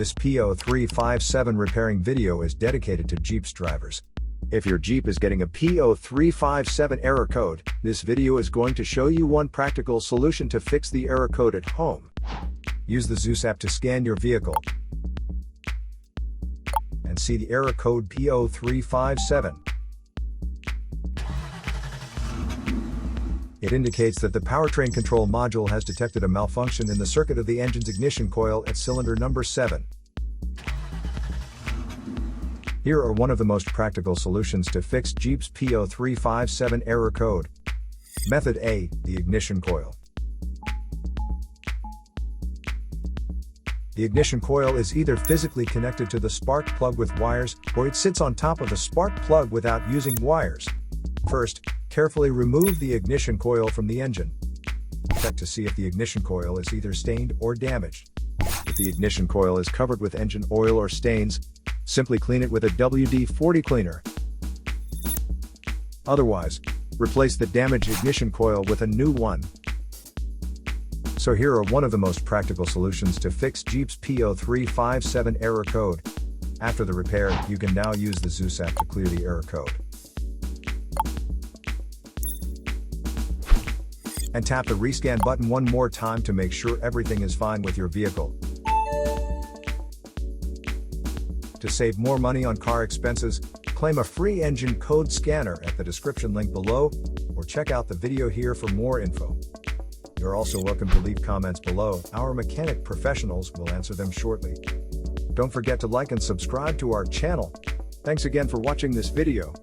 This P0357 repairing video is dedicated to Jeep's drivers. If your Jeep is getting a P0357 error code, this video is going to show you one practical solution to fix the error code at home. Use the Zeus app to scan your vehicle and see the error code P0357. It indicates that the Powertrain Control Module has detected a malfunction in the circuit of the engine's ignition coil at cylinder number 7. Here are one of the most practical solutions to fix Jeep's P0357 error code. Method A, the ignition coil. The ignition coil is either physically connected to the spark plug with wires, or it sits on top of the spark plug without using wires. First, carefully remove the ignition coil from the engine. Check to see if the ignition coil is either stained or damaged. If the ignition coil is covered with engine oil or stains, simply clean it with a WD-40 cleaner. Otherwise, replace the damaged ignition coil with a new one. So here are one of the most practical solutions to fix Jeep's P0357 error code. After the repair, you can now use the Zeus app to clear the error code. And tap the rescan button one more time to make sure everything is fine with your vehicle. To save more money on car expenses, claim a free engine code scanner at the description link below, or check out the video here for more info. You're also welcome to leave comments below. Our mechanic professionals will answer them shortly. Don't forget to like and subscribe to our channel. Thanks again for watching this video.